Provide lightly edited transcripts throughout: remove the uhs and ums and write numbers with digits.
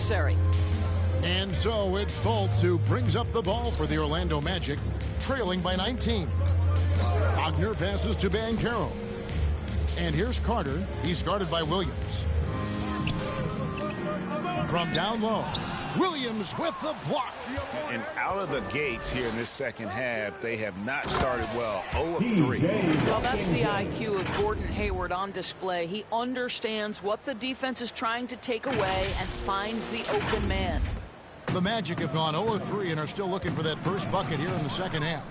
necessary. And so it's Fultz who brings up the ball for the Orlando Magic, trailing by 19. Wagner passes to Banchero. And here's Carter. He's guarded by Williams. From down low, Williams with the block. And out of the gates here in this second half, they have not started well. 0 of 3. Well, that's the IQ of Gordon Hayward on display. He understands what the defense is trying to take away and finds the open man. The Magic have gone 0 of 3 and are still looking for that first bucket here in the second half.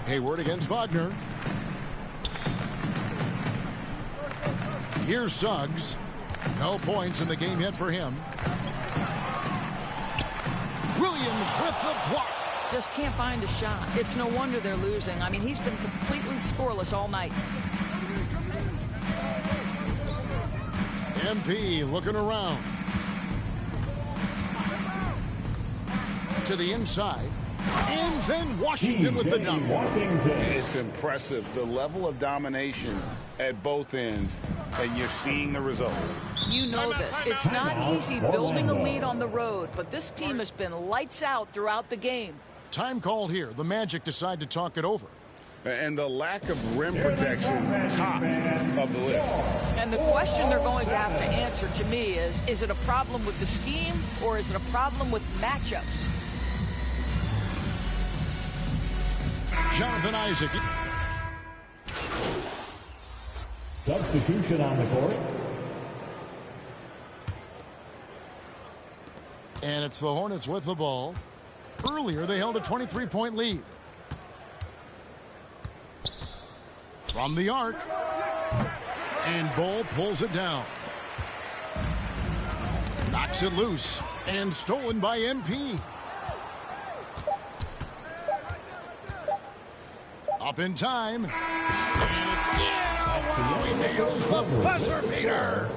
Hayward against Wagner. Here's Suggs. No points in the game yet for him. Williams with the block. Just can't find a shot. It's no wonder they're losing. I mean, he's been completely scoreless all night. MP looking around. To the inside. And then Washington with the dunk. It's impressive, the level of domination at both ends, and you're seeing the results. You know this. It's not easy building a lead on the road, but this team has been lights out throughout the game. Time called here. The Magic decide to talk it over. And the lack of rim protection, top of the list. And the question they're going to have to answer to me is it a problem with the scheme or is it a problem with matchups? Jonathan Isaac. Substitution on the court. And it's the Hornets with the ball. Earlier, they held a 23-point lead. From the arc. And Bull pulls it down. Knocks it loose. And stolen by MP. Up in time. And it's he nails the buzzer beater.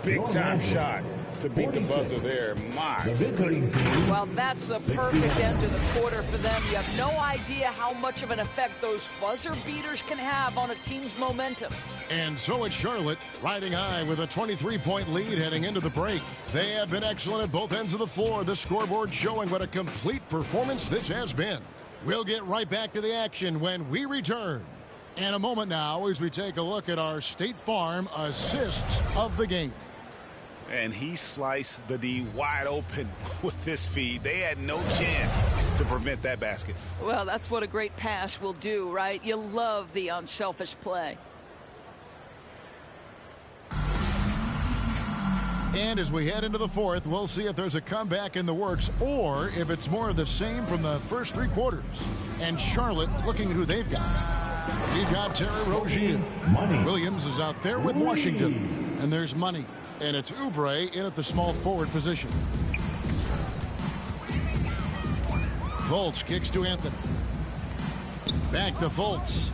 Big time shot to beat the buzzer there. My goodness. Well, that's the perfect end to the quarter for them. You have no idea how much of an effect those buzzer beaters can have on a team's momentum. And so it's Charlotte riding high with a 23-point lead heading into the break. They have been excellent at both ends of the floor. The scoreboard showing what a complete performance this has been. We'll get right back to the action when we return. In a moment now as we take a look at our State Farm assists of the game. And he sliced the D wide open with this feed. They had no chance to prevent that basket. Well, that's what a great pass will do, right? You love the unselfish play. And as we head into the fourth, we'll see if there's a comeback in the works or if it's more of the same from the first three quarters. And Charlotte looking at who they've got. We've got Terry Rozier. Williams is out there with Washington. And there's Money. And it's Oubre in at the small forward position. Fultz kicks to Anthony. Back to Fultz.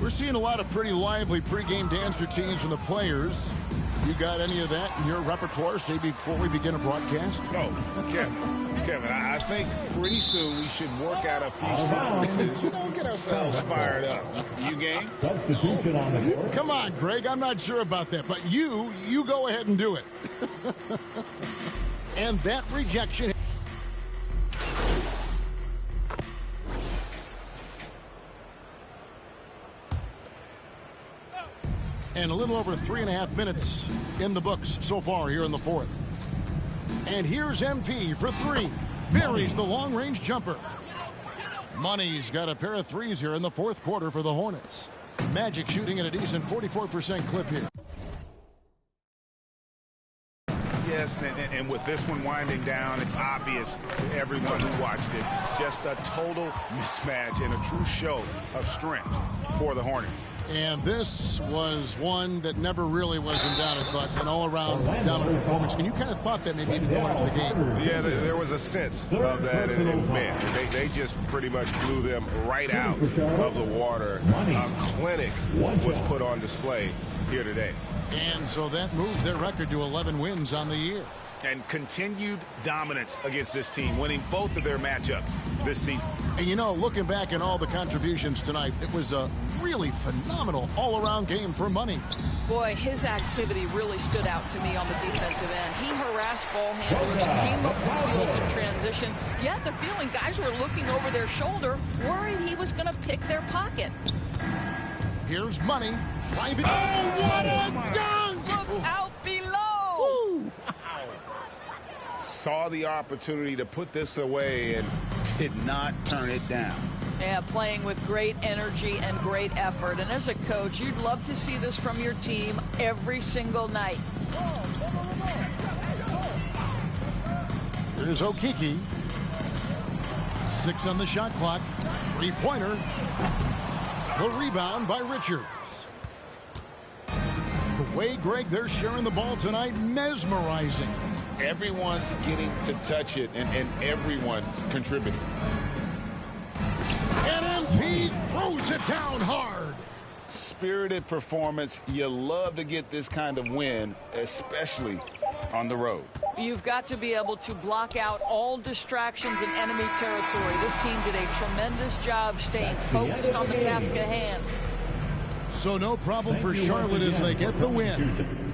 We're seeing a lot of pretty lively pregame dance routines from the players. You got any of that in your repertoire, say, before we begin a broadcast? No, Kevin, I think pretty soon we should work out a few sentences. Get ourselves fired up. You game? Substitution on the court. Come on, Greg. I'm not sure about that, but you go ahead and do it. And that rejection. And a little over 3.5 minutes in the books so far here in the fourth. And here's MP for three. Buries the long-range jumper. Money's got a pair of threes here in the fourth quarter for the Hornets. Magic shooting at a decent 44% clip here. Yes, and with this one winding down, it's obvious to everyone who watched it. Just a total mismatch and a true show of strength for the Hornets. And this was one that never really was in doubt, but an all-around dominant performance. And you kind of thought that maybe even going into the game. Yeah, there was a sense of that. And man, they just pretty much blew them right out of the water. A clinic was put on display here today. And so that moves their record to 11 wins on the year. And continued dominance against this team, winning both of their matchups this season. And, you know, looking back at all the contributions tonight, it was a really phenomenal all-around game for Money. Boy, his activity really stood out to me on the defensive end. He harassed ball handlers, came up with steals in transition. You had the feeling guys were looking over their shoulder, worried he was going to pick their pocket. Here's Money. Driving. Oh, what a dunk! Look out below! Saw the opportunity to put this away and did not turn it down. Yeah, playing with great energy and great effort. And as a coach, you'd love to see this from your team every single night. Here's Okeke. 6 on the shot clock. Three-pointer. The rebound by Richards. The way, Greg, they're sharing the ball tonight, mesmerizing. Everyone's getting to touch it, and everyone's contributing. And MP throws it down hard. Spirited performance. You love to get this kind of win, especially on the road. You've got to be able to block out all distractions in enemy territory. This team did a tremendous job staying focused on the task at hand. So no problem for Charlotte as they get the win.